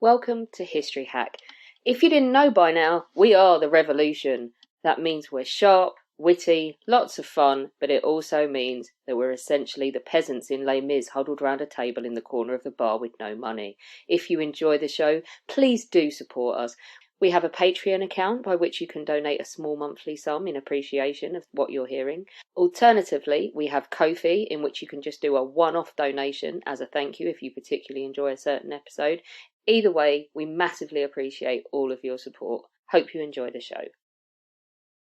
Welcome to History Hack. If you didn't know by now, we are the revolution. That means we're sharp, witty, lots of fun, but it also means that we're essentially the peasants in Les Mis huddled round a table in the corner of the bar with no money. If you enjoy the show, please do support us. We have a Patreon account by which you can donate a small monthly sum in appreciation of what you're hearing. Alternatively, we have Ko-fi, in which you can just do a one-off donation as a thank you if you particularly enjoy a certain episode. Either way, we massively appreciate all of your support. Hope you enjoy the show.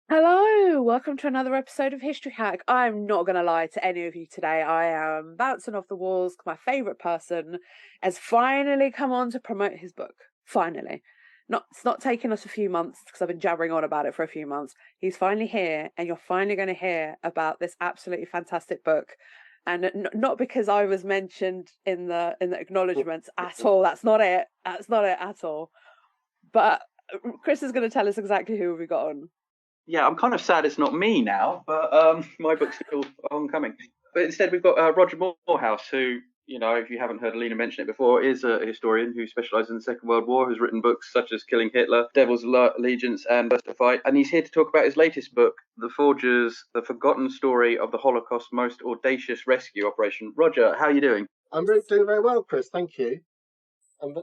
Hello, welcome to another episode of History Hack. I'm not going to lie to any of you today. I am bouncing off the walls. My favourite person has finally come on to promote his book. Finally. It's not taken us a few months because I've been jabbering on about it for a few months. He's finally here, and you're finally going to hear about this absolutely fantastic book. And not because I was mentioned in the acknowledgements at all. That's not it. That's not it at all. But Chris is going to tell us exactly who we got on. Yeah, I'm kind of sad it's not me now, but my book's still oncoming. But instead, we've got Roger Moorhouse, who, you know, if you haven't heard Alina mention it before, is a historian who specialises in the Second World War, who's written books such as Killing Hitler, Devil's Allegiance, and First to Fight. And he's here to talk about his latest book, The Forgers, The Forgotten Story of the Holocaust's Most Audacious Rescue Operation. Roger, how are you doing? I'm doing very well, Chris. Thank you.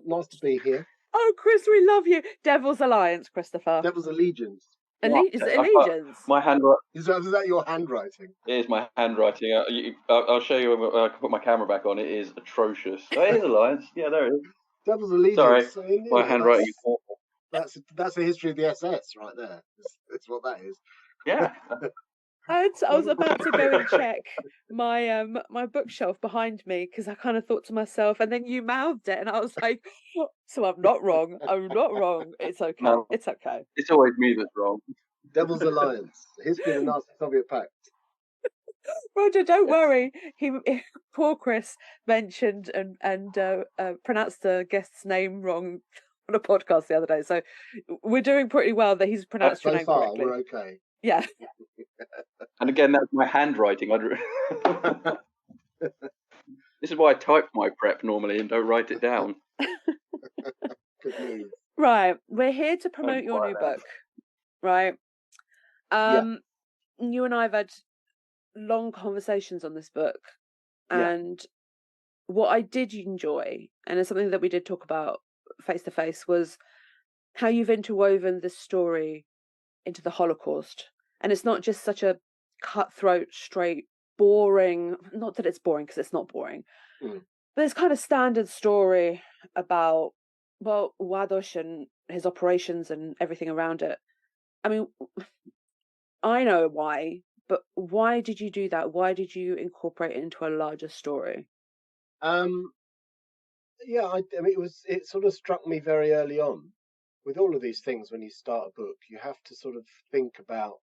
Nice to be here. Oh, Chris, we love you. Devil's Alliance, Christopher. Devil's Allegiance. Is it Allegiance? My handwriting. Is that your handwriting? It is my handwriting. I'll show you when I can put my camera back on. It is atrocious. It is Alliance. Yeah, there it is. Devil's Allegiance. Sorry, my handwriting is awful. That's the history of the SS right there. That's what that is. Yeah. I was about to go and check my my bookshelf behind me because I kind of thought to myself, and then you mouthed it, and I was like, "So I'm not wrong. I'm not wrong. It's okay. No, it's okay. It's always me that's wrong." Devil's Alliance. History of the Nazi Soviet Pact. Roger, don't worry. He poor Chris mentioned and pronounced the guest's name wrong on a podcast the other day, so we're doing pretty well that he's pronounced your name correctly. We're okay. Yeah. And again, that's my handwriting. This is why I type my prep normally and don't write it down. Good news. Right, we're here to promote your new book, right? You and I have had long conversations on this book, and what I did enjoy, and it's something that we did talk about face to face, was how you've interwoven this story into the Holocaust. And it's not just such a cutthroat, straight, boring, not that it's boring because it's not boring, but it's kind of standard story about, well, Ładoś and his operations and everything around it. I mean, I know why, but why did you do that? Why did you incorporate it into a larger story? I mean, it sort of struck me very early on. With all of these things, when you start a book, you have to sort of think about,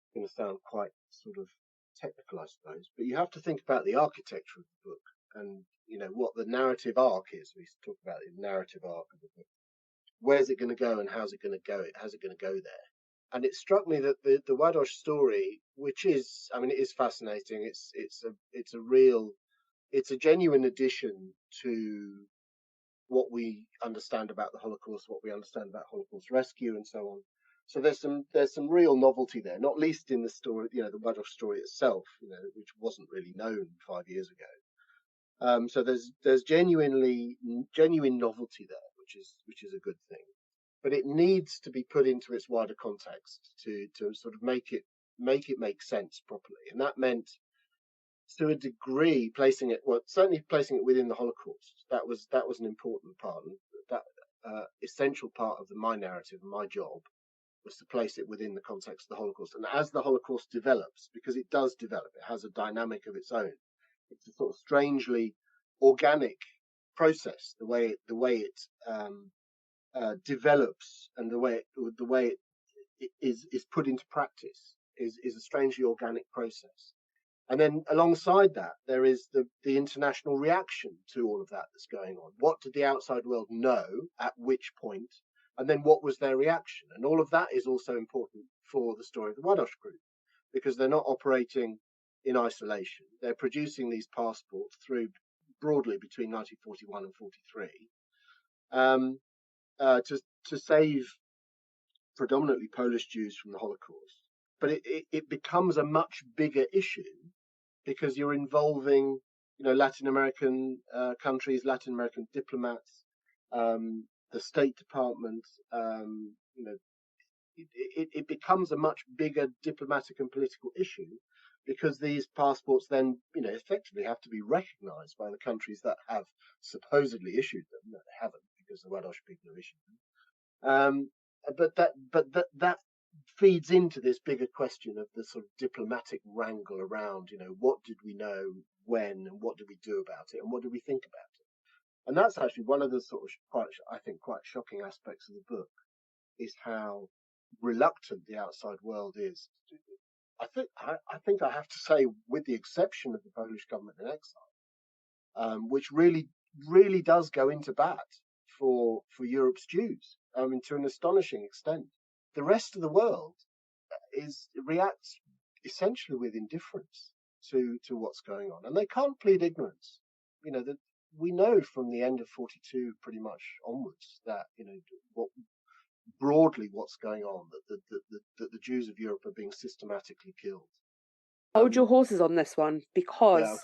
it's going to sound quite sort of technical, I suppose, but you have to think about the architecture of the book and, you know, what the narrative arc is. We talk about the narrative arc of the book. Where's it going to go and how's it going to go? How's it going to go there? And it struck me that the Ładoś story, which is, I mean, it is fascinating. It's a genuine addition to what we understand about the Holocaust, what we understand about Holocaust rescue, and so on. So there's some real novelty there, not least in the story, you know, the Ładoś story itself, you know, which wasn't really known 5 years ago. So there's genuine novelty there, which is a good thing. But it needs to be put into its wider context to sort of make it make sense properly, and that meant, to a degree, certainly placing it within the Holocaust. That was an important part, and that essential part of my narrative and my job was to place it within the context of the Holocaust. And as the Holocaust develops, because it does develop, it has a dynamic of its own. It's a sort of strangely organic process. The way it develops and the way it is put into practice is a strangely organic process. And then alongside that, there is the international reaction to all of that that's going on. What did the outside world know at which point? And then what was their reaction? And all of that is also important for the story of the Ładoś group, because they're not operating in isolation. They're producing these passports broadly between 1941 and 43. to save predominantly Polish Jews from the Holocaust. But it becomes a much bigger issue because you're involving, Latin American countries, Latin American diplomats, the State Department. It becomes a much bigger diplomatic and political issue because these passports then, effectively have to be recognised by the countries that have supposedly issued them. No, they haven't, because the Ładoś people have issued them. But that feeds into this bigger question of the sort of diplomatic wrangle around, what did we know when, and what did we do about it, and what did we think about it? And that's actually one of the sort of quite shocking aspects of the book, is how reluctant the outside world is. I think I have to say, with the exception of the Polish government in exile, which really does go into bat for Europe's Jews, to an astonishing extent. The rest of the world reacts essentially with indifference to what's going on, and they can't plead ignorance. That we know from the end of 42 pretty much onwards that broadly what's going on, that the Jews of Europe are being systematically killed. Hold your horses on this one, because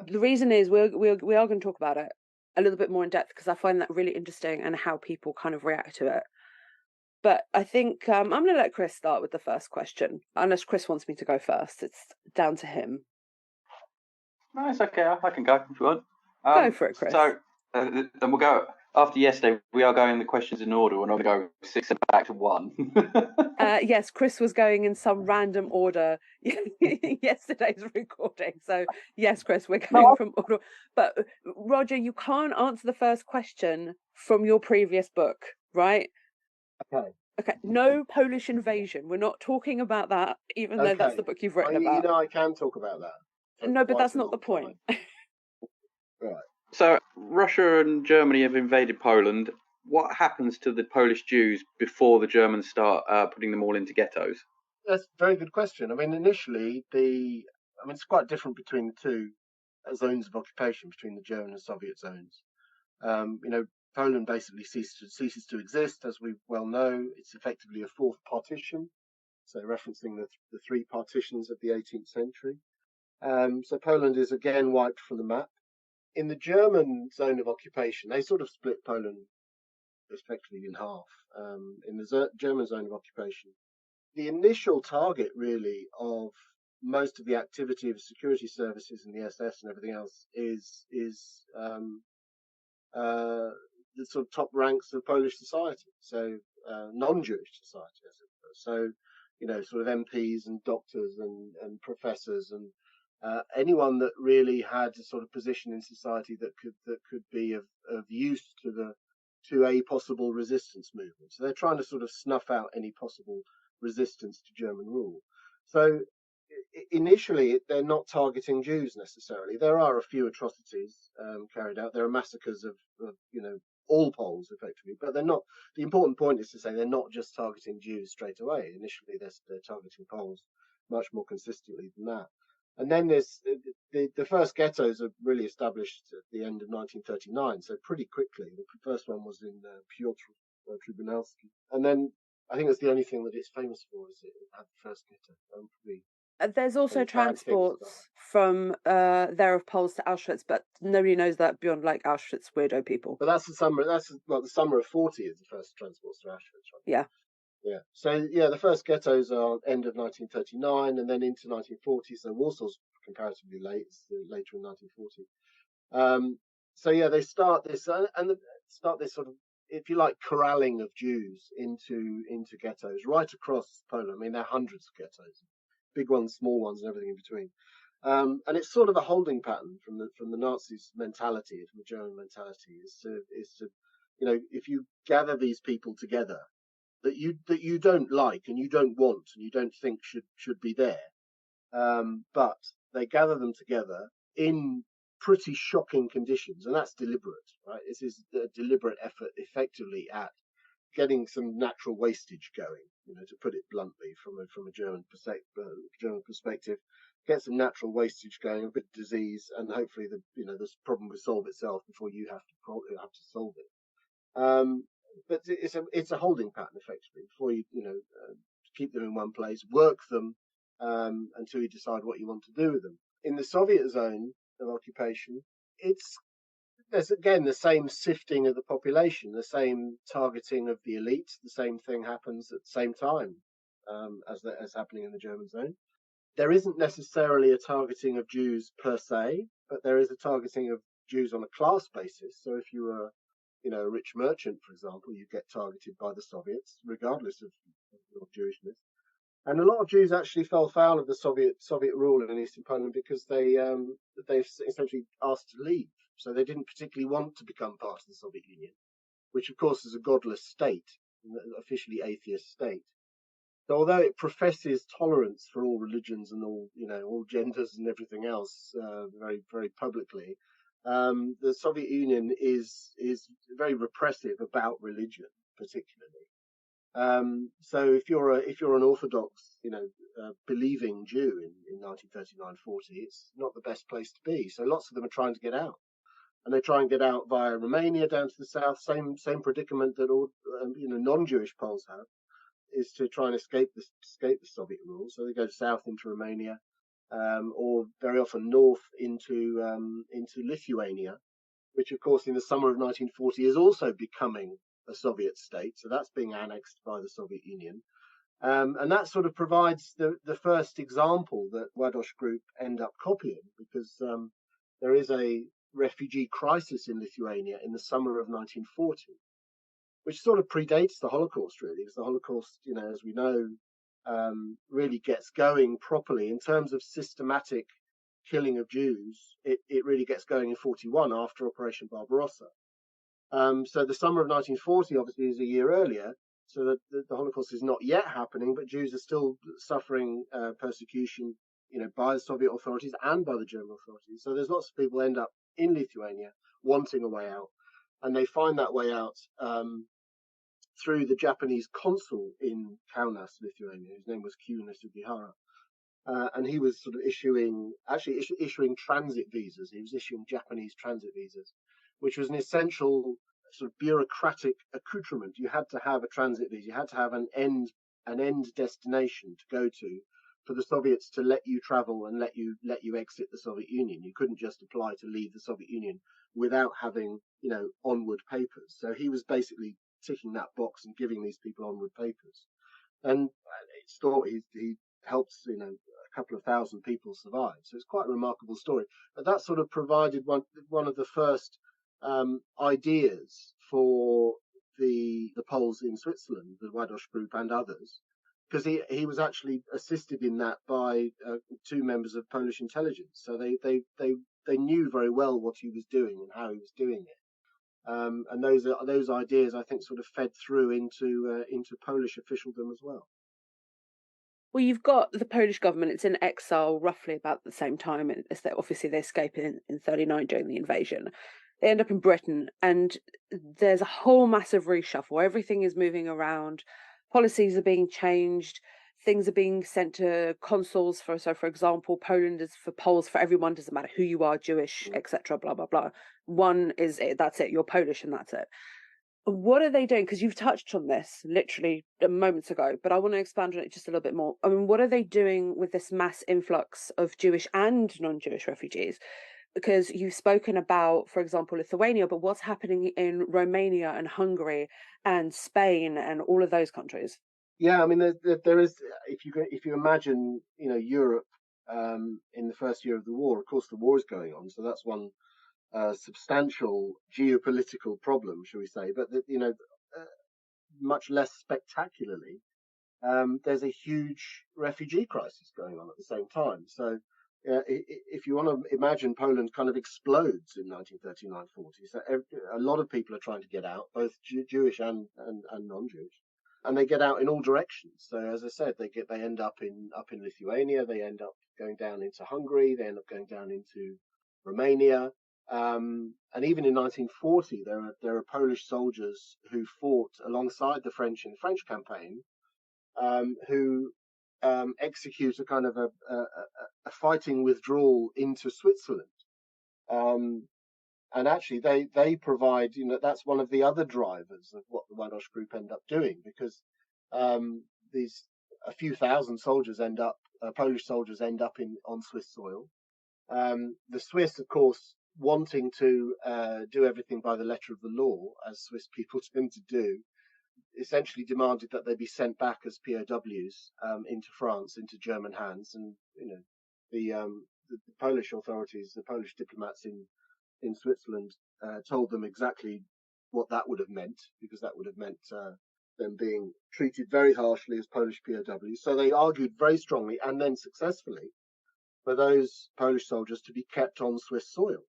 the reason is we are going to talk about it a little bit more in depth, because I find that really interesting and how people kind of react to it. But I think I'm going to let Chris start with the first question, unless Chris wants me to go first. It's down to him. No, it's okay. I can go if you want. Go for it, Chris. So, and we'll go after yesterday. We are going the questions in order. We're not going to go 6 and back to 1. Yes, Chris was going in some random order yesterday's recording. So yes, Chris, we're going from order. But Roger, you can't answer the first question from your previous book, right? Okay. No Polish invasion. We're not talking about that, even though that's the book you've written about. I can talk about that. No, but that's not the point. Right. So Russia and Germany have invaded Poland. What happens to the Polish Jews before the Germans start putting them all into ghettos? That's a very good question. Initially, it's quite different between the two zones of occupation, between the German and Soviet zones. Poland basically ceases to exist, as we well know. It's effectively a fourth partition, so referencing the three partitions of the 18th century. So Poland is again wiped from the map. In the German zone of occupation, they sort of split Poland effectively in half. In the German zone of occupation, the initial target really of most of the activity of security services and the SS and everything else is the sort of top ranks of Polish society, so non-Jewish society, as it were. So, sort of MPs and doctors and professors and anyone that really had a sort of position in society that could be of use to a possible resistance movement. So they're trying to sort of snuff out any possible resistance to German rule. So initially, they're not targeting Jews necessarily. There are a few atrocities carried out. There are massacres of all Poles effectively, but they're not. The important point is to say they're not just targeting Jews straight away. Initially, they're targeting Poles much more consistently than that. And then there's the first ghettos are really established at the end of 1939, so pretty quickly. The first one was in Piotr Trybunalski, and then I think that's the only thing that it's famous for, is it had the first ghetto. There's also transports from there of Poles to Auschwitz, but nobody knows that beyond like Auschwitz weirdo people. But that's the summer. The summer of 40 is the first transports to Auschwitz, right? Yeah. Yeah. So the first ghettos are end of 1939 and then into 1940. So Warsaw's comparatively late. It's later in 1940. They start this sort of, if you like, corralling of Jews into ghettos right across Poland. There are hundreds of ghettos, big ones, small ones, and everything in between. And it's sort of a holding pattern from the Nazis' mentality, from the German mentality, is to if you gather these people together that you don't like and you don't want and you don't think should be there, but they gather them together in pretty shocking conditions, and that's deliberate, right? This is a deliberate effort, effectively, at getting some natural wastage going, to put it bluntly, from a German perspective, get some natural wastage going, a bit of disease, and hopefully this problem will solve itself before you have to solve it. But it's a holding pattern effectively before you keep them in one place, work them until you decide what you want to do with them. In the Soviet zone of occupation, there's again the same sifting of the population, the same targeting of the elites. The same thing happens at the same time as happening in the German zone. There isn't necessarily a targeting of Jews per se, but there is a targeting of Jews on a class basis. So if you were, a rich merchant, for example, you get targeted by the Soviets, regardless of your Jewishness. And a lot of Jews actually fell foul of the Soviet rule in Eastern Poland because they essentially asked to leave. So they didn't particularly want to become part of the Soviet Union, which of course is a godless state, an officially atheist state. So although it professes tolerance for all religions and all genders and everything else very, very publicly, the Soviet Union is very repressive about religion, particularly. So if you're an Orthodox, believing Jew in 1939-40, it's not the best place to be. So lots of them are trying to get out, and they try and get out via Romania down to the south. Same predicament that all non-Jewish Poles have, is to try and escape the Soviet rule. So they go south into Romania, or very often north into Lithuania, which of course in the summer of 1940 is also becoming a Soviet state. So that's being annexed by the Soviet Union. And that sort of provides the first example that Ładoś Group end up copying, because there is a refugee crisis in Lithuania in the summer of 1940, which sort of predates the Holocaust, really, because the Holocaust, as we know, really gets going properly in terms of systematic killing of Jews. It really gets going in 41 after Operation Barbarossa. So the summer of 1940 obviously is a year earlier, so that the Holocaust is not yet happening, but Jews are still suffering persecution, by the Soviet authorities and by the German authorities. So there's lots of people end up in Lithuania wanting a way out, and they find that way out through the Japanese consul in Kaunas, Lithuania, whose name was Kyūna Sugihara. And he was sort of issuing transit visas. He was issuing Japanese transit visas, which was an essential sort of bureaucratic accoutrement. You had to have a transit visa. You had to have an end destination to go to for the Soviets to let you travel and let you exit the Soviet Union. You couldn't just apply to leave the Soviet Union without having, onward papers. So he was basically ticking that box and giving these people onward papers. And it's thought he helped, a couple of thousand people survive. So it's quite a remarkable story. But that sort of provided one of the first ideas for the Poles in Switzerland, the Ładoś Group and others, because he was actually assisted in that by two members of Polish intelligence. So they knew very well what he was doing and how he was doing it. And those ideas, I think, sort of fed through into Polish officialdom as well. Well, you've got the Polish government. It's in exile roughly about the same time. Obviously they escape in 39 during the invasion. They end up in Britain, and there's a whole massive reshuffle. Everything is moving around. Policies are being changed. Things are being sent to consuls for example, Poland is for Poles for everyone. Doesn't matter who you are, Jewish, etc. Blah blah blah. One is it. That's it. You're Polish, and that's it. What are they doing? Because you've touched on this literally moments ago, but I want to expand on it just a little bit more. I mean, what are they doing with this mass influx of Jewish and non-Jewish refugees? Because you've spoken about, for example, Lithuania, but what's happening in Romania and Hungary and Spain and all of those countries? Yeah, I mean, there is. If you imagine, Europe in the first year of the war. Of course, the war is going on, so that's one substantial geopolitical problem, shall we say? But much less spectacularly, there's a huge refugee crisis going on at the same time. So if you want to imagine, Poland kind of explodes in 1939-40. So a lot of people are trying to get out, both Jewish and non-Jewish, and they get out in all directions. So as I said, they end up in Lithuania, they end up going down into Hungary, they end up going down into Romania. And even in 1940, there are Polish soldiers who fought alongside the French in the French campaign, who execute a kind of a fighting withdrawal into Switzerland. And actually, they provide, that's one of the other drivers of what the Ładoś group end up doing, because these a few thousand soldiers Polish soldiers end up on Swiss soil. The Swiss, of course, wanting to do everything by the letter of the law, as Swiss people tend to do, essentially demanded that they be sent back as POWs into France, into German hands, and the Polish authorities, the Polish diplomats in Switzerland, told them exactly what that would have meant, because that would have meant them being treated very harshly as Polish POWs. So they argued very strongly, and then successfully, for those Polish soldiers to be kept on Swiss soil.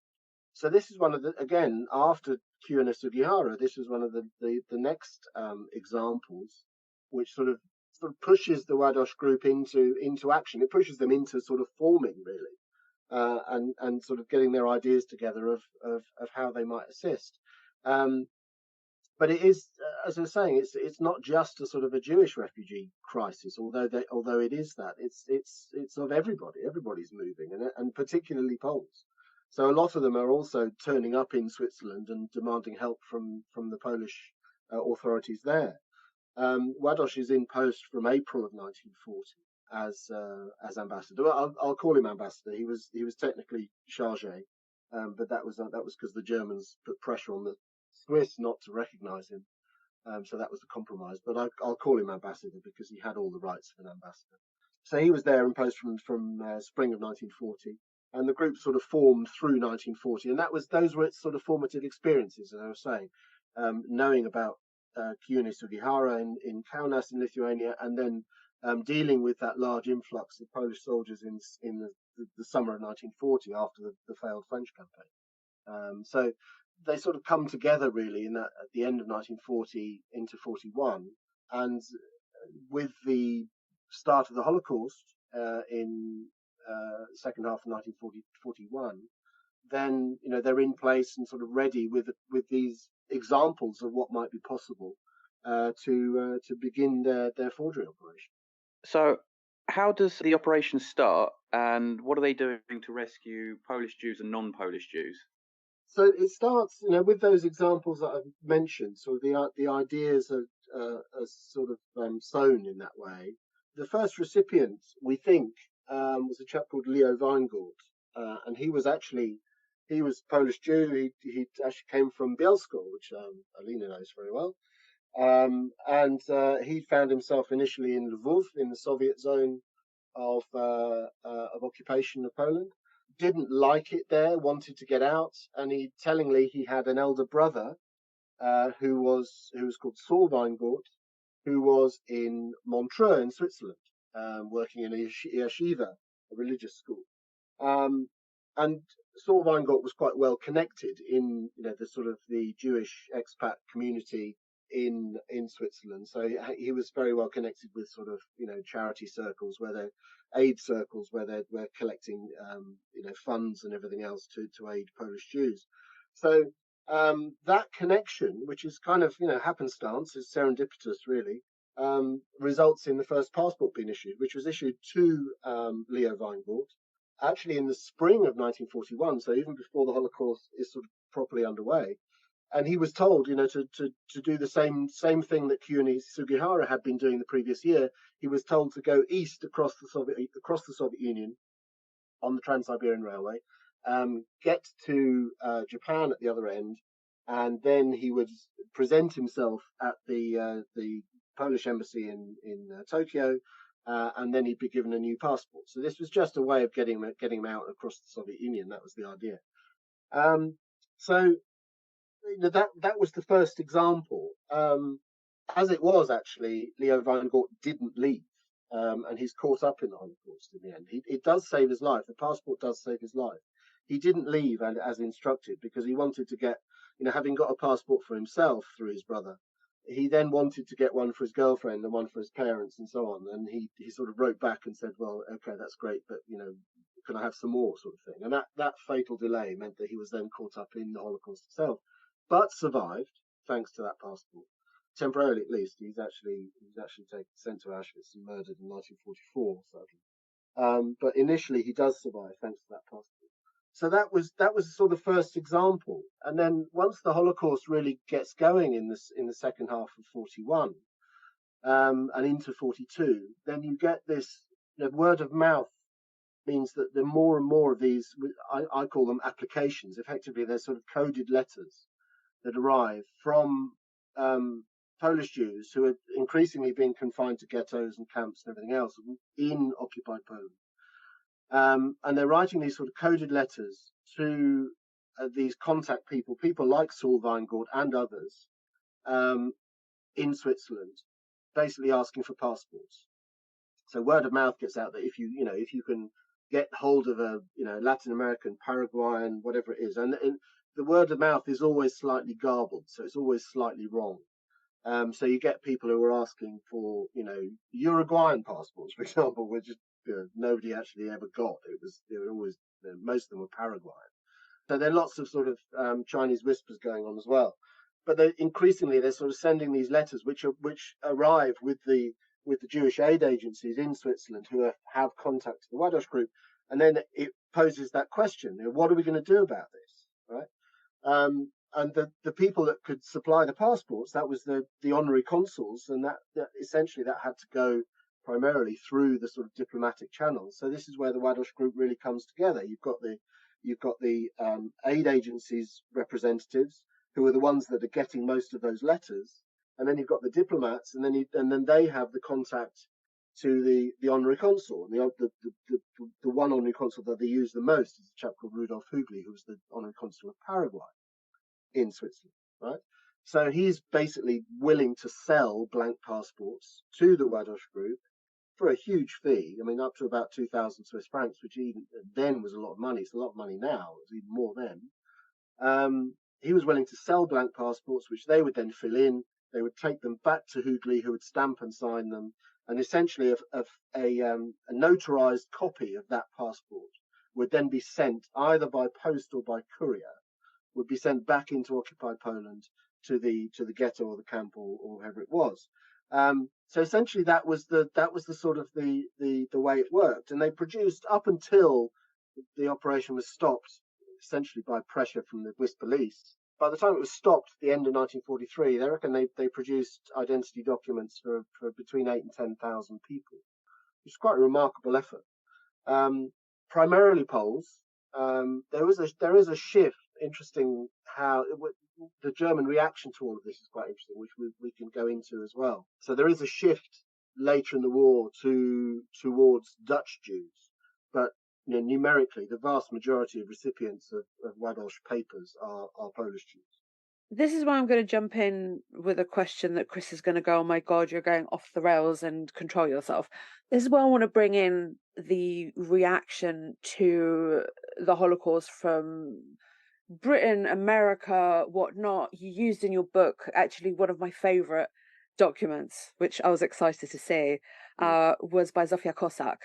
So this is one of the, again, after Q and Sugihara, this is one of the next examples which sort of pushes the Ładoś group into action. It pushes them into sort of forming, really, and sort of getting their ideas together of how they might assist. But it is, as I was saying, it's not just a sort of a Jewish refugee crisis, although it is that. It's of everybody. Everybody's moving, and particularly Poles. So a lot of them are also turning up in Switzerland and demanding help from the Polish authorities there. Ładoś is in post from April of 1940 as ambassador. Well, I'll call him ambassador. He was technically chargé, but that was because the Germans put pressure on the Swiss not to recognise him. So that was the compromise. But I'll call him ambassador because he had all the rights of an ambassador. So he was there in post from spring of 1940. And the group sort of formed through 1940, and those were its sort of formative experiences, as I was saying, knowing about Q Sugihara in Kaunas in Lithuania, and then dealing with that large influx of Polish soldiers in the summer of 1940 after the failed French campaign. So they sort of come together really at the end of 1940 into 41, and with the start of the Holocaust in second half of 1941, then they're in place and sort of ready with these examples of what might be possible to begin their forgery operation. So, how does the operation start, and what are they doing to rescue Polish Jews and non-Polish Jews? So it starts, with those examples that I've mentioned. So the ideas are sort of sown in that way. The first recipient, we think, was a chap called Leo Weingart, and he was Polish Jew. He actually came from Bielsko, which Alina knows very well, and he found himself initially in Lvov, in the Soviet zone of occupation of Poland. Didn't like it there, wanted to get out, and he had an elder brother who was called Saul Weingart, who was in Montreux in Switzerland, working in a yeshiva, a religious school. And Saul Weingart was quite well connected in the sort of the Jewish expat community in Switzerland. So he was very well connected with sort of charity circles, aid circles where they're collecting funds and everything else to aid Polish Jews. So that connection, which is kind of happenstance, is serendipitous really, results in the first passport being issued, which was issued to Leo Weingart actually in the spring of 1941, so even before the Holocaust is sort of properly underway. And he was told, to do the same thing that Q Sugihara had been doing the previous year. He was told to go east across the Soviet Union on the Trans-Siberian Railway, get to Japan at the other end, and then he would present himself at the Polish embassy in Tokyo, and then he'd be given a new passport. So this was just a way of getting him out across the Soviet Union. That was the idea. So that was the first example. As it was, actually, Leo Weingart didn't leave, and he's caught up in the Holocaust in the end. It does save his life. The passport does save his life. He didn't leave as instructed because he wanted to get, having got a passport for himself through his brother, he then wanted to get one for his girlfriend and one for his parents and so on. And he sort of wrote back and said, well, okay, that's great, but, can I have some more, sort of thing? And that fatal delay meant that he was then caught up in the Holocaust itself, but survived thanks to that passport. Temporarily, at least. He's actually sent to Auschwitz and murdered in 1944, sadly. But initially, he does survive thanks to that passport. So that was sort of the first example. And then once the Holocaust really gets going in the second half of 41 and into 42, then you get this word of mouth means that there are more and more of these, I call them applications. Effectively, they're sort of coded letters that arrive from Polish Jews who are increasingly being confined to ghettos and camps and everything else in occupied Poland. And they're writing these sort of coded letters to these contact people like Saul Weingart and others in Switzerland, basically asking for passports. So word of mouth gets out that if you can get hold of a Latin American, Paraguayan, whatever it is, and the word of mouth is always slightly garbled, so it's always slightly wrong. So you get people who are asking for Uruguayan passports, for example, which nobody actually ever got. They were always most of them were Paraguayan. So there are lots of sort of Chinese whispers going on as well. But increasingly they're sort of sending these letters which arrive with the Jewish aid agencies in Switzerland who have contact to the Ładoś group, and then it poses that question: what are we going to do about this, right? And the people that could supply the passports, that was the honorary consuls, and that essentially that had to go primarily through the sort of diplomatic channels. So this is where the Ładoś group really comes together. You've got the aid agencies representatives who are the ones that are getting most of those letters. And then you've got the diplomats, and then they have the contact to the honorary consul. And the one honorary consul that they use the most is a chap called Rudolf Hügli, who was the honorary consul of Paraguay in Switzerland, right? So he's basically willing to sell blank passports to the Ładoś group for a huge fee. I mean, up to about 2,000 Swiss francs, which even then was a lot of money. It's a lot of money now. It's even more then. He was willing to sell blank passports, which they would then fill in. They would take them back to Hügli, who would stamp and sign them, and essentially a notarized copy of that passport would then be sent either by post or by courier, would be sent back into occupied Poland to the ghetto or the camp or wherever it was. So essentially, that was the sort of the way it worked, and they produced up until the operation was stopped, essentially by pressure from the Swiss police. By the time it was stopped at the end of 1943, they reckon they produced identity documents for between 8,000 and 10,000 people, which is quite a remarkable effort. Primarily Poles. There is a shift. Interesting how the German reaction to all of this is quite interesting, which we can go into as well. So there is a shift later in the war towards Dutch Jews, but numerically, the vast majority of recipients of Ładoś papers are Polish Jews. This is why I'm going to jump in with a question that Chris is going to go, oh my God, you're going off the rails, and control yourself. This is why I want to bring in the reaction to the Holocaust from Britain, America, whatnot. You used in your book, actually, one of my favourite documents, which I was excited to see, was by Zofia Kosak,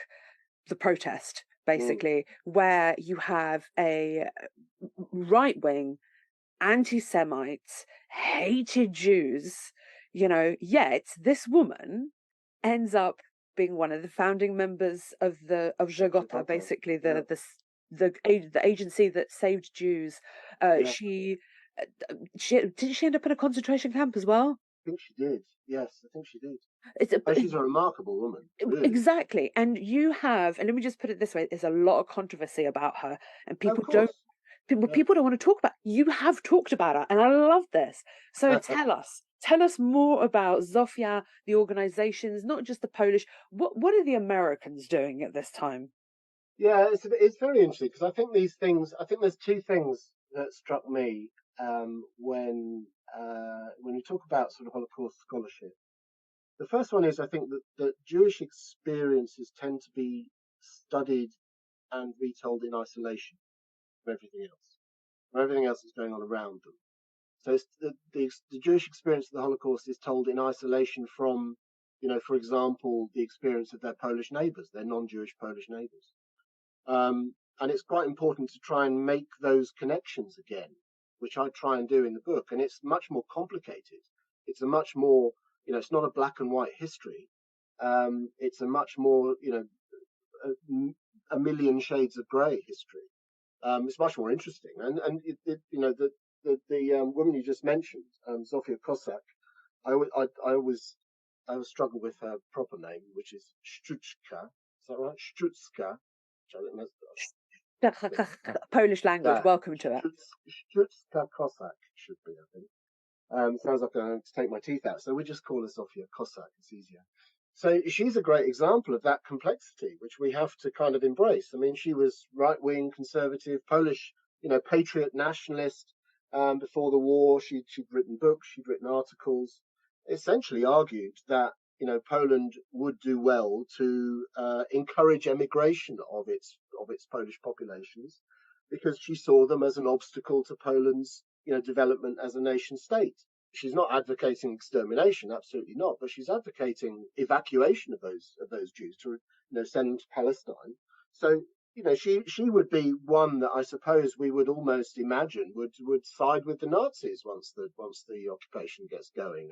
The Protest, basically, where you have a right-wing anti-Semites, hated Jews, yet this woman ends up being one of the founding members of Żegota, basically the agency that saved Jews. Did she end up in a concentration camp as well? I think she did. Yes, I think she did. She's a remarkable woman. Really. Exactly. And you have, and let me just put it this way, there's a lot of controversy about her, and people don't want to talk about. You have talked about her, and I love this. So tell us more about Zofia, the organizations, not just the Polish. What are the Americans doing at this time? Yeah, it's very interesting, because I think there's two things that struck me when you talk about sort of Holocaust scholarship. The first one is, I think that Jewish experiences tend to be studied and retold in isolation from everything else that's going on around them. So it's the Jewish experience of the Holocaust is told in isolation from, for example, the experience of their Polish neighbours, their non-Jewish Polish neighbours. And it's quite important to try and make those connections again, which I try and do in the book. And it's much more complicated. It's a much more, it's not a black and white history. It's a much more, a million shades of grey history. It's much more interesting. And the woman you just mentioned, Zofia Cossack, I always struggle with her proper name, which is Struczka. Is that right? Struczka. Polish language. Welcome to it. Struczka Cossack should be, I think. Sounds like I'm going to take my teeth out. So we just call her Zofia Cossack. It's easier. So she's a great example of that complexity, which we have to kind of embrace. I mean, she was right-wing, conservative, Polish, patriot, nationalist. Before the war, she'd written books, she'd written articles, essentially argued that Poland would do well to encourage emigration of its Polish populations, because she saw them as an obstacle to Poland's development as a nation state. She's not advocating extermination, absolutely not, but she's advocating evacuation of those Jews to send them to Palestine. So she would be one that I suppose we would almost imagine would side with the Nazis once the occupation gets going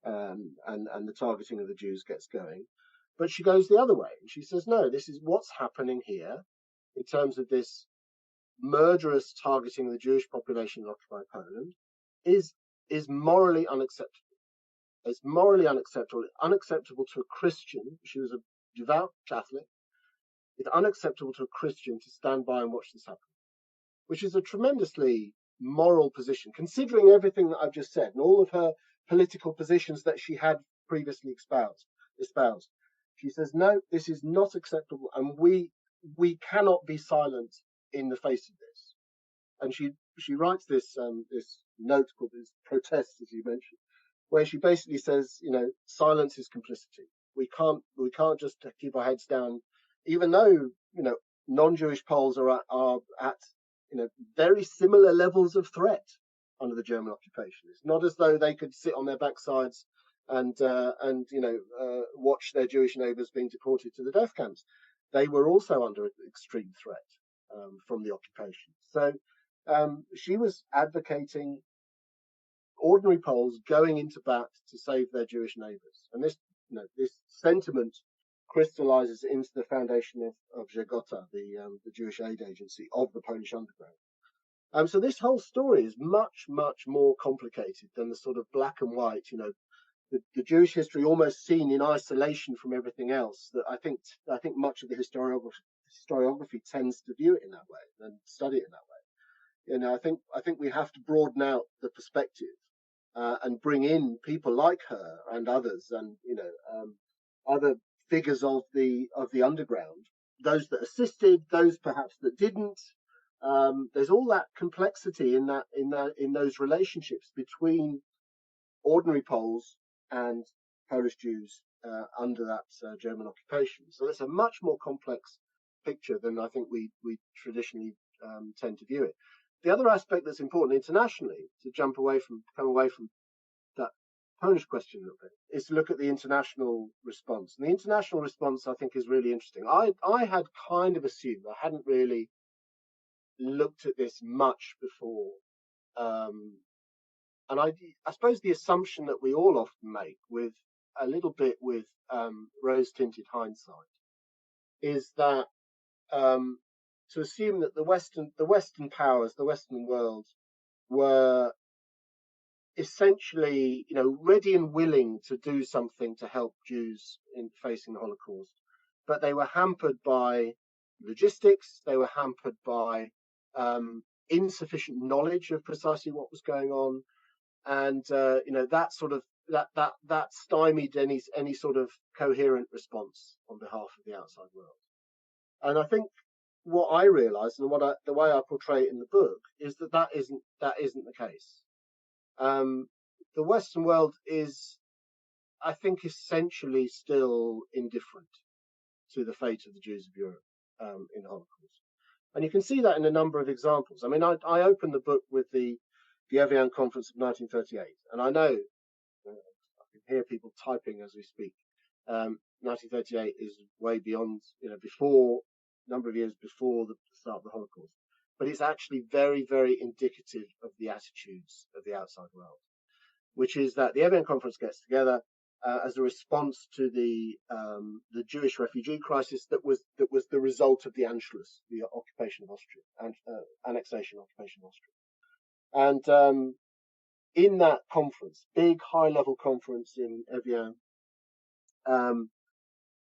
and the targeting of the Jews gets going. But she goes the other way, and she says, no, this is what's happening here in terms of this murderous targeting of the Jewish population in occupied Poland is morally unacceptable. It's morally unacceptable to a Christian. She was a devout Catholic. It's unacceptable to a Christian to stand by and watch this happen, which is a tremendously moral position, considering everything that I've just said and all of her political positions that she had previously espoused. She says, no, this is not acceptable, and we cannot be silent in the face of this. And she writes this note called this protest, as you mentioned, where she basically says, silence is complicity. We can't just keep our heads down, even though non-Jewish Poles are at very similar levels of threat under the German occupation. It's not as though they could sit on their backsides and watch their Jewish neighbours being deported to the death camps. They were also under extreme threat from the occupation. So she was advocating ordinary Poles going into bat to save their Jewish neighbours, and this sentiment crystallizes into the foundation of Żegota, the Jewish aid agency of the Polish underground. So this whole story is much, much more complicated than the sort of black and white, the Jewish history almost seen in isolation from everything else. That I think much of the historiography tends to view it in that way and study it in that way. I think we have to broaden out the perspective and bring in people like her and others, and other figures of the underground, those that assisted, those perhaps that didn't. There's all that complexity in those relationships between ordinary Poles and Polish Jews under that German occupation. So it's a much more complex picture than I think we traditionally tend to view it. The other aspect that's important internationally, to come away from that Polish question a little bit, is to look at the international response. And the international response, I think, is really interesting. I had kind of assumed, I hadn't really looked at this much before, and I suppose the assumption that we all often make with a little bit with rose-tinted hindsight is that to assume that the Western powers, the Western world, were essentially, ready and willing to do something to help Jews in facing the Holocaust, but they were hampered by logistics. They were hampered by insufficient knowledge of precisely what was going on, and that sort of that stymied any sort of coherent response on behalf of the outside world. And I think what I realised, and the way I portray it in the book, is that isn't the case. The Western world is, I think, essentially still indifferent to the fate of the Jews of Europe in the Holocaust, and you can see that in a number of examples. I mean, I opened the book with the Evian Conference of 1938, and I know I can hear people typing as we speak. 1938 is way beyond, before a number of years before the start of the Holocaust, but it's actually very, very indicative of the attitudes of the outside world, which is that the Evian Conference gets together. as a response to the Jewish refugee crisis that was the result of the Anschluss, the occupation of Austria, and annexation occupation of Austria. And in that conference, big high-level conference in Evian,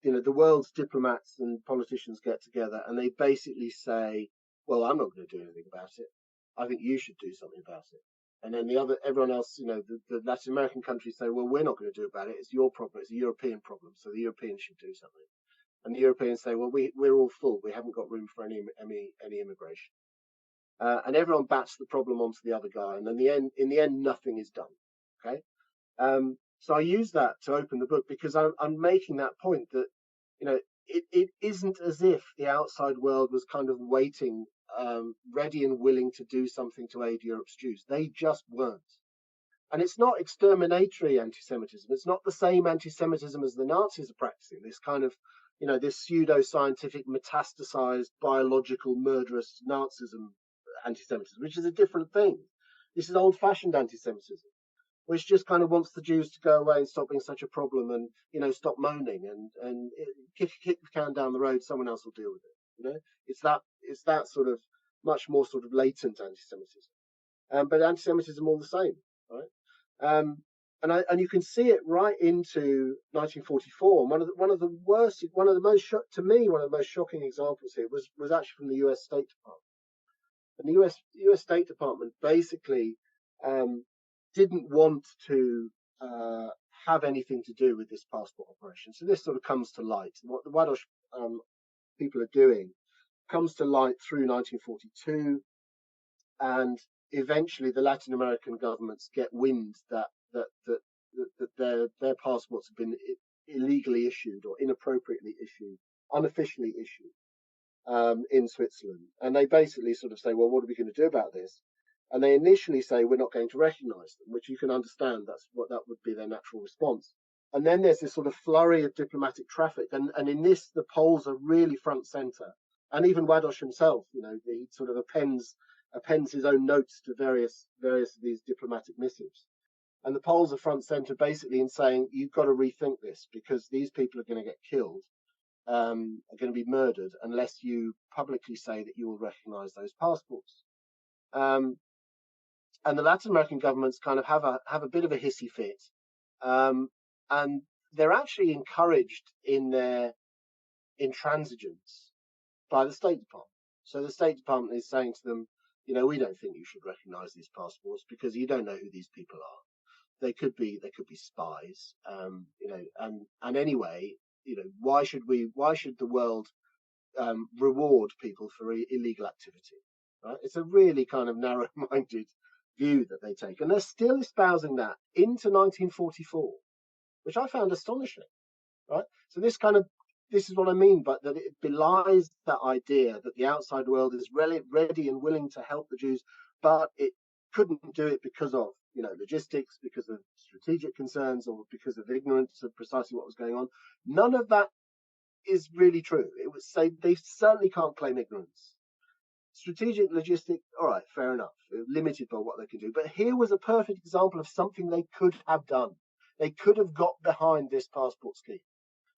the world's diplomats and politicians get together and they basically say, well, I'm not going to do anything about it. I think you should do something about it. And then everyone else, the Latin American countries say, well, we're not going to do about it. It's your problem. It's a European problem. So the Europeans should do something. And the Europeans say, well, we're all full. We haven't got room for any immigration. And everyone bats the problem onto the other guy. And then in the end, nothing is done. Okay. So I use that to open the book because I'm making that point that, it isn't as if the outside world was kind of waiting, ready and willing to do something to aid Europe's Jews. They just weren't. And it's not exterminatory anti-Semitism. It's not the same anti-Semitism as the Nazis are practicing, this kind of, this pseudo-scientific, metastasized, biological, murderous Nazism anti-Semitism, which is a different thing. This is old-fashioned anti-Semitism, which just kind of wants the Jews to go away and stop being such a problem and, stop moaning and kick the can down the road. Someone else will deal with it. It's that sort of much more sort of latent anti-Semitism, but anti-Semitism all the same, right? And you can see it right into 1944. One of the most shocking examples here was actually from the U.S. State Department. And the U.S. State Department basically didn't want to have anything to do with this passport operation. So this sort of comes to light. What the Ładoś people are doing comes to light through 1942, and eventually the Latin American governments get wind that their passports have been illegally issued or inappropriately issued, unofficially issued in Switzerland, and they basically sort of say, well, what are we going to do about this? And they initially say, we're not going to recognize them, which you can understand. That would be their natural response. And then there's this sort of flurry of diplomatic traffic. And in this, the Poles are really front center. And even Ładoś himself, he sort of appends his own notes to various of these diplomatic missives. And the Poles are front center basically in saying, you've got to rethink this because these people are going to get killed, are going to be murdered unless you publicly say that you will recognize those passports. And the Latin American governments kind of have a bit of a hissy fit, and they're actually encouraged in their intransigence by the State Department. So the State Department is saying to them, we don't think you should recognise these passports because you don't know who these people are. They could be spies, and anyway, why should the world reward people for illegal activity? Right? It's a really kind of narrow-minded view that they take, and they're still espousing that into 1944, which I found astonishing. Right, so this is what I mean, but that it belies that idea that the outside world is ready and willing to help the Jews, but it couldn't do it because of logistics, because of strategic concerns, or because of ignorance of precisely what was going on. None of that is really true. It would say they certainly can't claim ignorance. Strategic, logistic, all right, fair enough. Limited by what they can do. But here was a perfect example of something they could have done. They could have got behind this passport scheme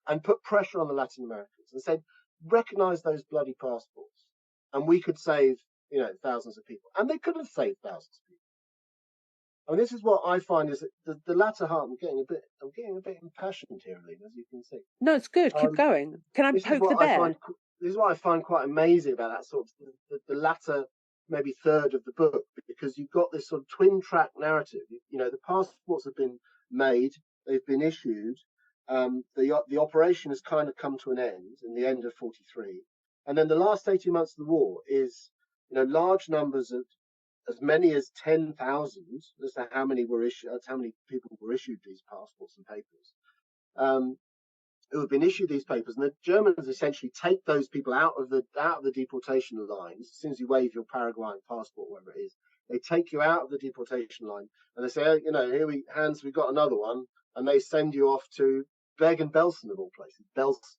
and put pressure on the Latin Americans and said, recognize those bloody passports. And we could save, thousands of people. And they could have saved thousands of people. I mean, this is what I find is that the latter half, I'm getting a bit impassioned here, Aline, as you can see. No, it's good. Keep going. Can I poke the bear? This is what I find quite amazing about that sort of the latter, maybe third of the book, because you've got this sort of twin track narrative. The passports have been made, they've been issued, the operation has kind of come to an end in the end of 43, and then the last 18 months of the war is, large numbers of as many as 10,000. As to how many were issued, that's how many people were issued these passports and papers. Who have been issued these papers, and the Germans essentially take those people out of the deportation lines. As soon as you wave your Paraguayan passport, whatever it is, they take you out of the deportation line, and they say, here we've got another one, and they send you off to Bergen-Belsen of all places,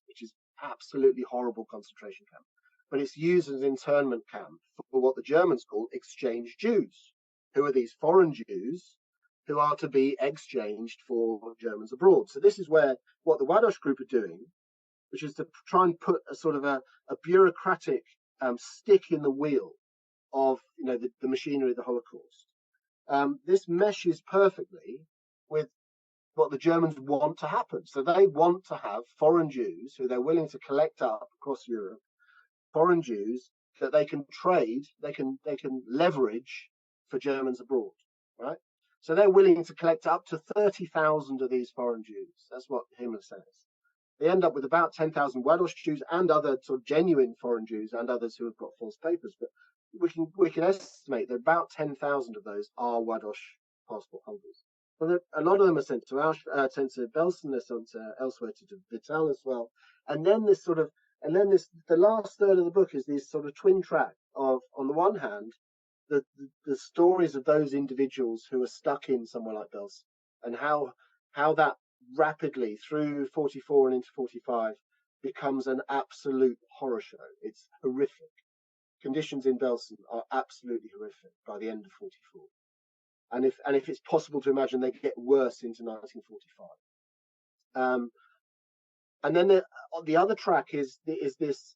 which is absolutely horrible concentration camp, but it's used as an internment camp for what the Germans call exchange Jews, who are these foreign Jews who are to be exchanged for Germans abroad. So this is where what the Ładoś group are doing, which is to try and put a sort of a bureaucratic stick in the wheel of the machinery of the Holocaust. This meshes perfectly with what the Germans want to happen. So they want to have foreign Jews who they're willing to collect up across Europe, foreign Jews that they can trade, they can leverage for Germans abroad, right? So they're willing to collect up to 30,000 of these foreign Jews. That's what Himmler says. They end up with about 10,000 Ładoś Jews and other sort of genuine foreign Jews and others who have got false papers. But we can estimate that about 10,000 of those are Ładoś passport holders. Well, a lot of them are sent to sent to Belsen, they're sent elsewhere to Vital as well. And then the last third of the book is this sort of twin track of, on the one hand, the stories of those individuals who are stuck in somewhere like Belsen, and how that rapidly through 44 and into 45 becomes an absolute horror show. It's horrific. Conditions in Belsen are absolutely horrific by the end of 44. And if it's possible to imagine, they get worse into 1945. And then the other track is this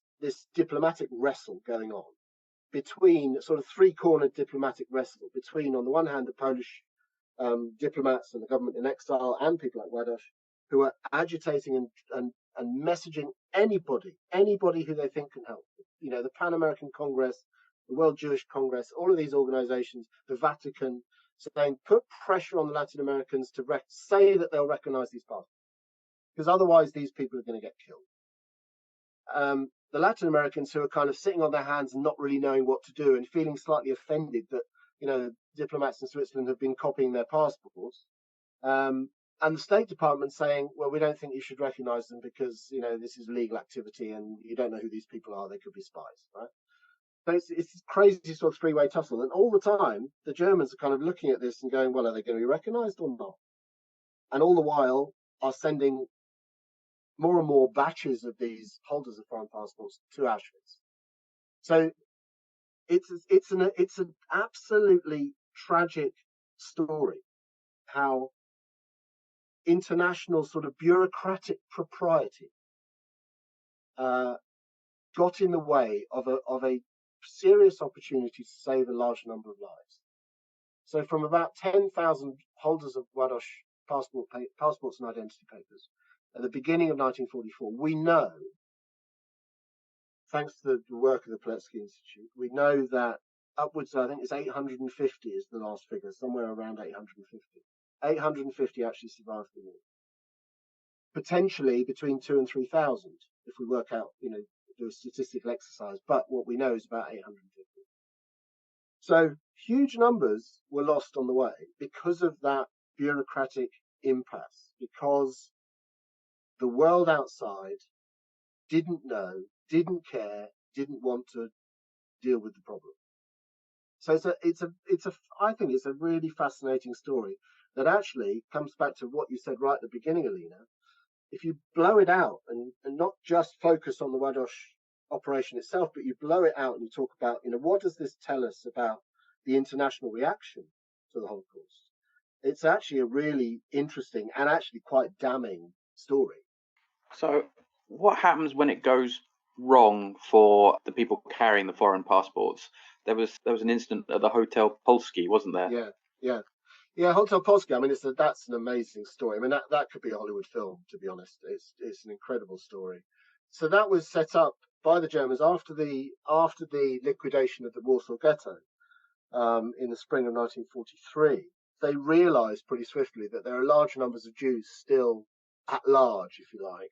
diplomatic wrestle going on between, sort of three-cornered diplomatic wrestle between, on the one hand, the Polish diplomats and the government in exile and people like Ładoś, who are agitating and messaging anybody who they think can help. The Pan American Congress, the World Jewish Congress, all of these organizations, the Vatican, saying put pressure on the Latin Americans to say that they'll recognize these passports, because otherwise these people are going to get killed. The Latin Americans, who are kind of sitting on their hands and not really knowing what to do and feeling slightly offended that diplomats in Switzerland have been copying their passports, and the State Department saying, well, we don't think you should recognize them because this is illegal activity and you don't know who these people are, they could be spies, right? So it's this crazy sort of three-way tussle, and all the time the Germans are kind of looking at this and going, well, are they going to be recognized or not? And all the while are sending more and more batches of these holders of foreign passports to Auschwitz. So it's an absolutely tragic story how international sort of bureaucratic propriety got in the way of a serious opportunity to save a large number of lives. So from about 10,000 holders of Ładoś passports and identity papers at the beginning of 1944, we know, thanks to the work of the Pilecki Institute, we know that upwards, I think it's 850 is the last figure, somewhere around 850. 850 actually survived the war. Potentially between 2,000 and 3,000, if we work out, do a statistical exercise, but what we know is about 850. So huge numbers were lost on the way because of that bureaucratic impasse, because the world outside didn't know, didn't care, didn't want to deal with the problem. So I think it's a really fascinating story that actually comes back to what you said right at the beginning, Alina. If you blow it out and not just focus on the Ładoś operation itself, but you blow it out and you talk about, what does this tell us about the international reaction to the Holocaust? It's actually a really interesting and actually quite damning story. So what happens when it goes wrong for the people carrying the foreign passports? There was an incident at the Hotel Polski, wasn't there? Yeah, Hotel Polski. I mean, that's an amazing story. I mean, that could be a Hollywood film, to be honest. It's an incredible story. So that was set up by the Germans after the liquidation of the Warsaw Ghetto in the spring of 1943. They realised pretty swiftly that there are large numbers of Jews still at large, if you like,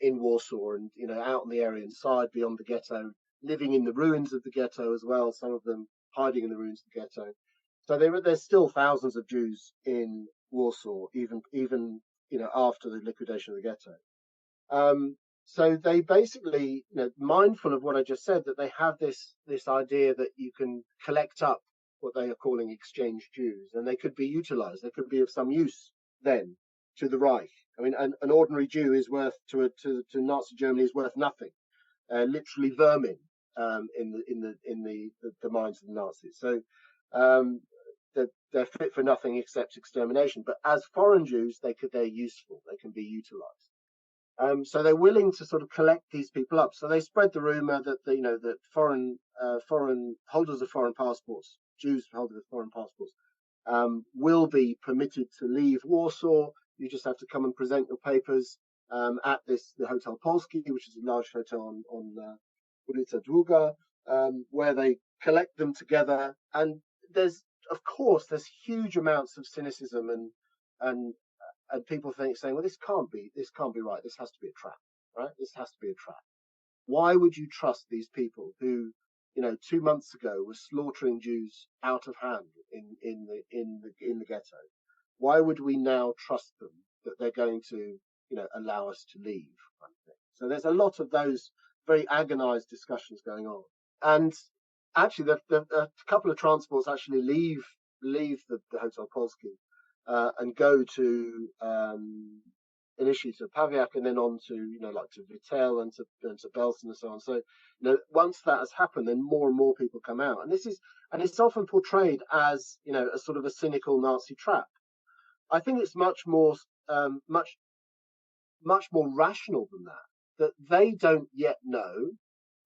in Warsaw and out in the area inside, beyond the ghetto, living in the ruins of the ghetto as well. Some of them hiding in the ruins of the ghetto. So there's still thousands of Jews in Warsaw, even after the liquidation of the ghetto. So they basically, mindful of what I just said, that they have this idea that you can collect up what they are calling exchange Jews, and they could be utilized. They could be of some use then to the Reich. I mean, an ordinary Jew is worth to Nazi Germany is worth nothing, literally vermin in the minds of the Nazis. So they're fit for nothing except extermination. But as foreign Jews, they're useful. They can be utilized. So they're willing to sort of collect these people up. So they spread the rumor that that foreign holders of foreign passports, Jews holders of foreign passports, will be permitted to leave Warsaw. You just have to come and present your papers at the Hotel Polski, which is a large hotel on Ulica Długa, where they collect them together. And there's huge amounts of cynicism and people saying, well, this can't be right. This has to be a trap, right? This has to be a trap. Why would you trust these people who, 2 months ago were slaughtering Jews out of hand in the ghetto? Why would we now trust them that they're going to, allow us to leave? Kind of thing. So there's a lot of those very agonized discussions going on. And actually, a couple of transports actually leave the Hotel Polski and go to initially to Pawiak and then on to to Vitel and to Belsen and so on. So once that has happened, then more and more people come out, and it's often portrayed as a sort of a cynical Nazi trap. I think it's much more rational than that. That they don't yet know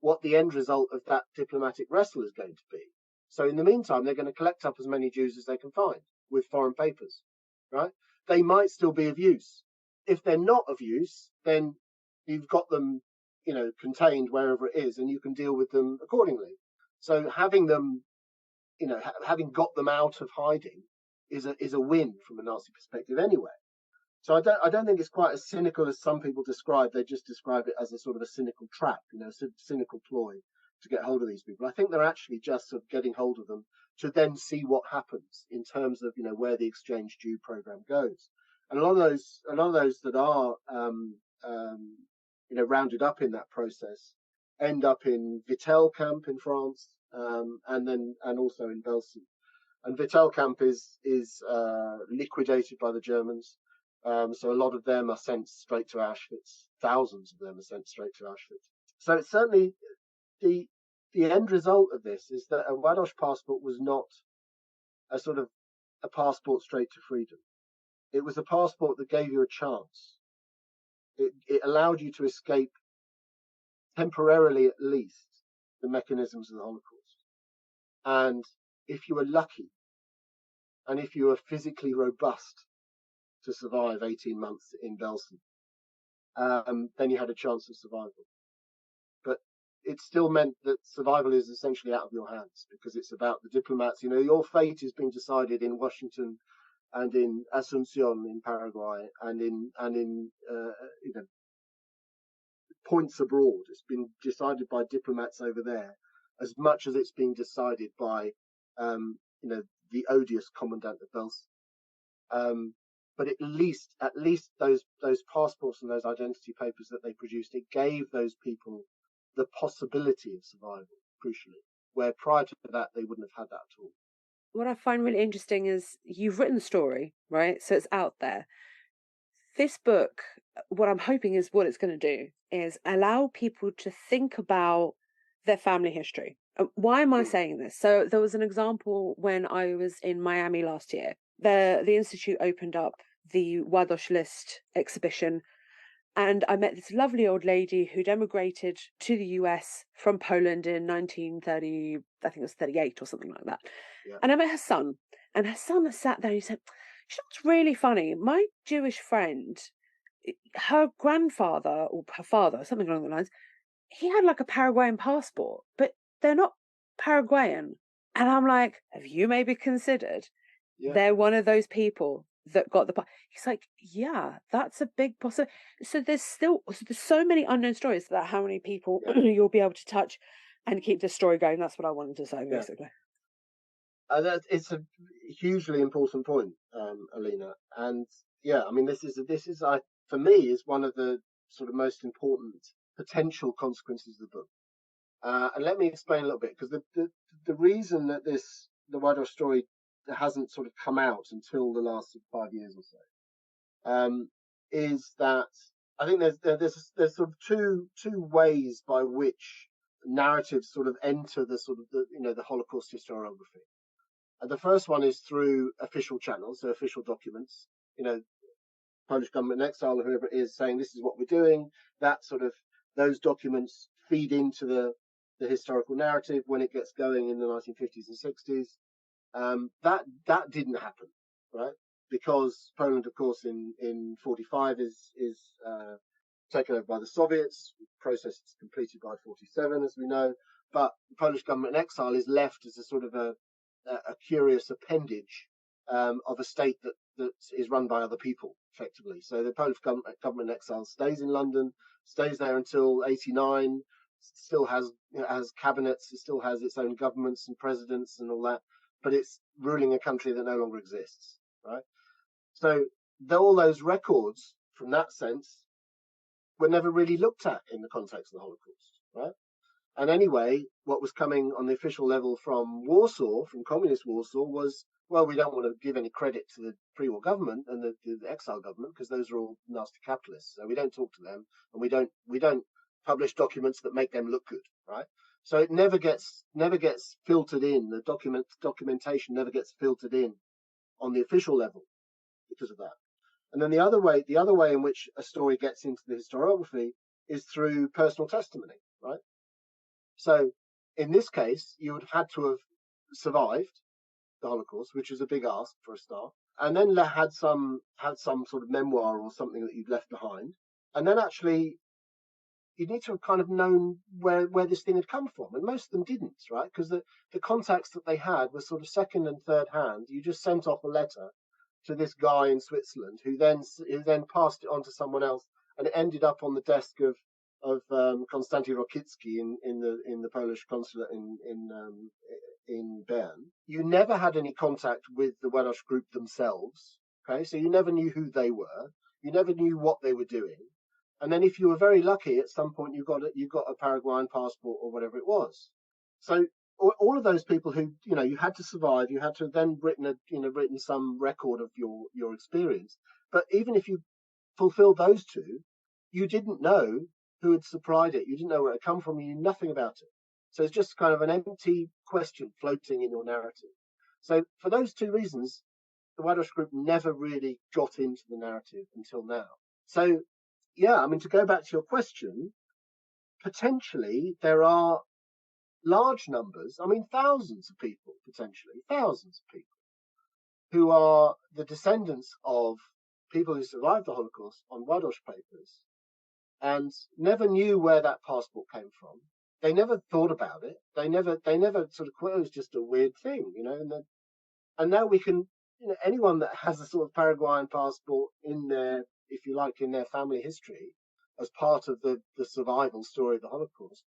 what the end result of that diplomatic wrestle is going to be. So in the meantime, they're going to collect up as many Jews as they can find with foreign papers, right? They might still be of use. If they're not of use, then you've got them, contained wherever it is, and you can deal with them accordingly. So having them, having got them out of hiding is a win from a Nazi perspective anyway. So I don't think it's quite as cynical as some people describe. They just describe it as a sort of a cynical trap, a cynical ploy to get hold of these people. I think they're actually just sort of getting hold of them to then see what happens in terms of where the exchange Jew program goes. And a lot of those that are rounded up in that process end up in Vitel camp in France, and also in Belsen. And Vitel camp is liquidated by the Germans. So a lot of them are sent straight to Auschwitz. Thousands of them are sent straight to Auschwitz. So it's certainly the end result of this is that a Ładoś passport was not a sort of a passport straight to freedom. It was a passport that gave you a chance. It allowed you to escape, temporarily at least, the mechanisms of the Holocaust. And if you were lucky, and if you were physically robust to survive 18 months in Belsen, then you had a chance of survival. But it still meant that survival is essentially out of your hands, because it's about the diplomats. Your fate is being decided in Washington and in Asunción in Paraguay and in points abroad. It's been decided by diplomats over there as much as it's being decided by the odious commandant of Belsen. But at least those passports and those identity papers that they produced, it gave those people the possibility of survival, crucially, where prior to that they wouldn't have had that at all. What I find really interesting is you've written the story, right? So it's out there. This book, what I'm hoping is what it's going to do is allow people to think about their family history. Why am I saying this? So there was an example when I was in Miami last year. The Institute opened up the Ładoś List exhibition, and I met this lovely old lady who'd emigrated to the US from Poland in 1930, I think it was 38 or something like that. Yeah. And I met her son, and her son sat there and he said, "You know what's really funny? My Jewish friend, her grandfather or her father, something along the lines, he had like a Paraguayan passport, but they're not Paraguayan." And I'm like, have you maybe considered they're one of those people that got the... He's like, yeah, that's a big possibility. So there's so many unknown stories about how many people you'll be able to touch and keep this story going. That's what I wanted to say, basically. It's a hugely important point, Alina. And this is for me is one of the sort of most important potential consequences of the book. And let me explain a little bit, because the reason that the Ładoś story hasn't sort of come out until the last 5 years or so, is that I think there's sort of two ways by which narratives sort of enter the sort of the Holocaust historiography. And the first one is through official channels, so official documents. Polish government in exile or whoever it is saying this is what we're doing. That sort of those documents feed into the historical narrative when it gets going in the 1950s and 60s. That didn't happen, right? Because Poland, of course, in 45 is taken over by the Soviets. The process is completed by 47, as we know. But the Polish government in exile is left as a sort of a curious appendage of a state that is run by other people, effectively. So the Polish government in exile stays in London, stays there until 89, still has cabinets, it still has its own governments and presidents and all that, but it's ruling a country that no longer exists, right? So all those records, from that sense, were never really looked at in the context of the Holocaust, right? And anyway, what was coming on the official level from Warsaw, from communist Warsaw, was, well, we don't want to give any credit to the pre-war government and the exile government because those are all nasty capitalists. So we don't talk to them, and we don't publish documents that make them look good, right? So it never gets filtered in. The documentation never gets filtered in on the official level because of that. And then the other way in which a story gets into the historiography is through personal testimony, right? So in this case, you would have had to have survived the Holocaust, which was a big ask for a start, and then had some sort of memoir or something that you'd left behind, and then actually you need to have kind of known where this thing had come from, and most of them didn't, right? Because the contacts that they had were sort of second and third hand. You just sent off a letter to this guy in Switzerland who then passed it on to someone else, and it ended up on the desk of Konstanty Rokicki in the Polish consulate in Bern. You never had any contact with the Ładoś group themselves. Okay, so you never knew who they were. You never knew what they were doing. And then, if you were very lucky, at some point you got a Paraguayan passport or whatever it was. So all of those people who you had to survive, you had to have then written some record of your experience. But even if you fulfilled those two, you didn't know who had supplied it. You didn't know where it had come from. You knew nothing about it. So it's just kind of an empty question floating in your narrative. So for those two reasons, the Ładoś group never really got into the narrative until now. So, yeah, I mean, to go back to your question, potentially there are large numbers, I mean, thousands of people, who are the descendants of people who survived the Holocaust on Ładoś papers and never knew where that passport came from. They never thought about it. They never sort of quit. It was just a weird thing, and now we can, anyone that has a sort of Paraguayan passport in their, if you like, in their family history as part of the survival story of the Holocaust,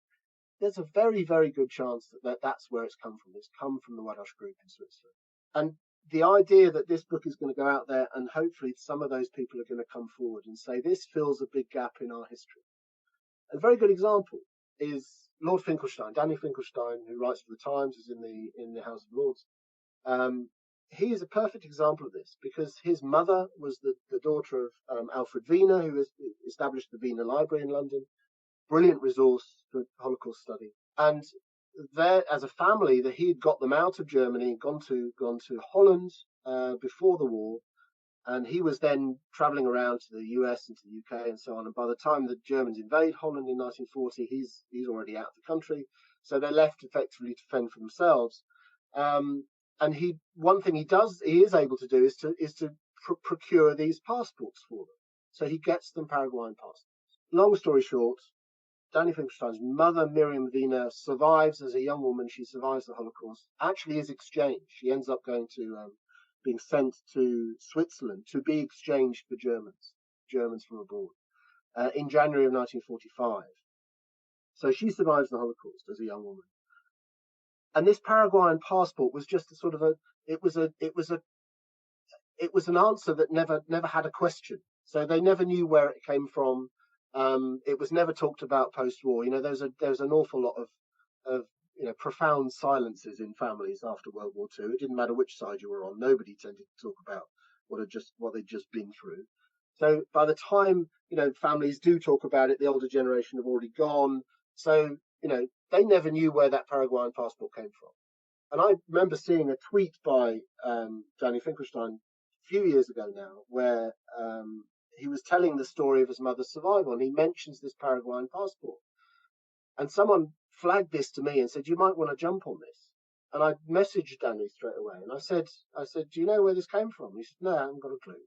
there's a very, very good chance that that's where it's come from. It's come from the Ładoś group in Switzerland. And the idea that this book is going to go out there and hopefully some of those people are going to come forward and say this fills a big gap in our history. A very good example is Lord Finkelstein, Danny Finkelstein, who writes for the Times, is in the House of Lords. He is a perfect example of this because his mother was the daughter of Alfred Wiener, who has established the Wiener Library in London. Brilliant resource for Holocaust study. And there, as a family, that he had got them out of Germany, gone to Holland before the war, and he was then travelling around to the US and to the UK and so on. And by the time the Germans invade Holland in 1940, he's already out of the country, so they're left effectively to fend for themselves. And one thing he is able to do is to procure these passports for them. So he gets them Paraguayan passports. Long story short, Danny Finkelstein's mother, Miriam Wiener, survives as a young woman. She survives the Holocaust. Actually is exchanged. She ends up going to being sent to Switzerland to be exchanged for Germans from abroad, in January of 1945. So she survives the Holocaust as a young woman. And this Paraguayan passport was just a sort of it was an answer that never had a question. So they never knew where it came from. It was never talked about post-war. There's an awful lot of profound silences in families after World War II. It didn't matter which side you were on. Nobody tended to talk about what they'd just been through. So by the time families do talk about it, the older generation have already gone. So they never knew where that Paraguayan passport came from. And I remember seeing a tweet by Danny Finkelstein a few years ago now, where he was telling the story of his mother's survival, and he mentions this Paraguayan passport. And someone flagged this to me and said, "You might want to jump on this." And I messaged Danny straight away, and I said, "Do you know where this came from?" He said, "No, I haven't got a clue."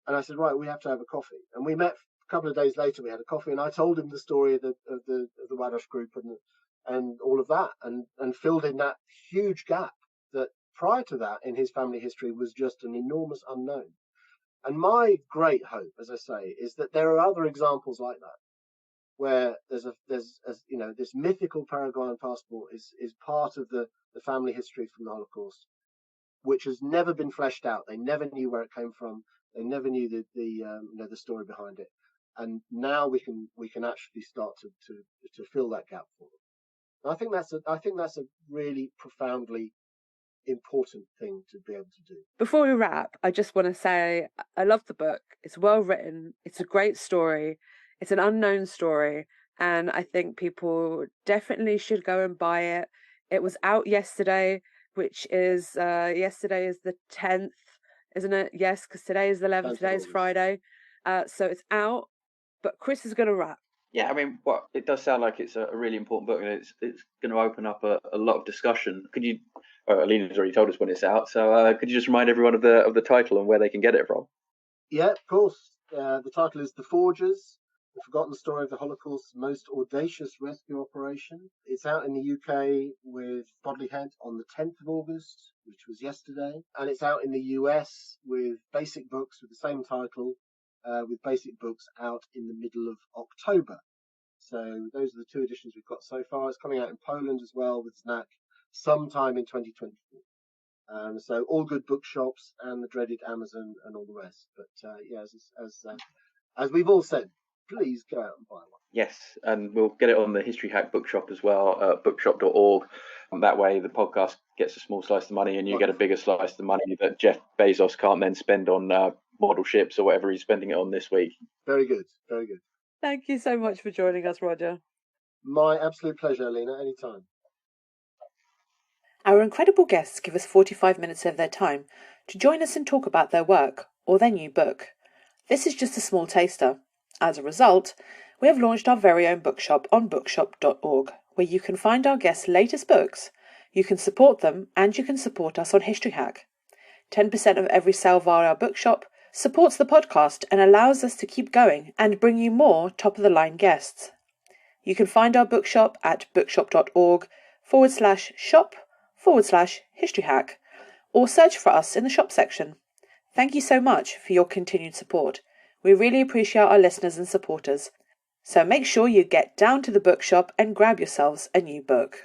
And I said, "Right, we have to have a coffee." And we met a couple of days later. We had a coffee, and I told him the story of the Ładoś group and all of that, and filled in that huge gap that prior to that in his family history was just an enormous unknown. And my great hope, as I say, is that there are other examples like that, where there's this mythical Paraguayan passport is part of the family history from the Holocaust, which has never been fleshed out. They never knew where it came from. They never knew the story behind it. And now we can actually start to fill that gap for them. And I think that's a really profoundly important thing to be able to do. Before we wrap, I just want to say I love the book. It's well written. It's a great story. It's an unknown story, and I think people definitely should go and buy it. It was out yesterday, which is yesterday is the 10th, isn't it? Yes, because today is the 11th. Today is Friday, so it's out. But Chris is going to wrap. Yeah, I mean, it does sound like it's a really important book, and it's going to open up a lot of discussion. Could you? Alina's already told us when it's out, so could you just remind everyone of the title and where they can get it from? Yeah, of course. The title is The Forgers: The Forgotten Story of the Holocaust's Most Audacious Rescue Operation. It's out in the UK with Bodley Head on the 10th of August, which was yesterday, and it's out in the US with Basic Books with the same title, with Basic Books out in the middle of October. So those are the two editions we've got so far. It's coming out in Poland as well with Znak sometime in 2024. So all good bookshops and the dreaded Amazon and all the rest. But yeah, as we've all said, please go out and buy one. Yes, and we'll get it on the History Hack bookshop as well, bookshop.org. That way the podcast gets a small slice of the money, and you get a bigger slice of the money that Jeff Bezos can't then spend on model ships or whatever he's spending it on this week. Very good, very good. Thank you so much for joining us, Roger. My absolute pleasure, Alina, anytime. Our incredible guests give us 45 minutes of their time to join us and talk about their work or their new book. This is just a small taster. As a result, we have launched our very own bookshop on bookshop.org, where you can find our guests' latest books, you can support them, and you can support us on History Hack. 10% of every sale via our bookshop supports the podcast and allows us to keep going and bring you more top-of-the-line guests. You can find our bookshop at bookshop.org/shop/historyhack, or search for us in the shop section. Thank you so much for your continued support. We really appreciate our listeners and supporters. So make sure you get down to the bookshop and grab yourselves a new book.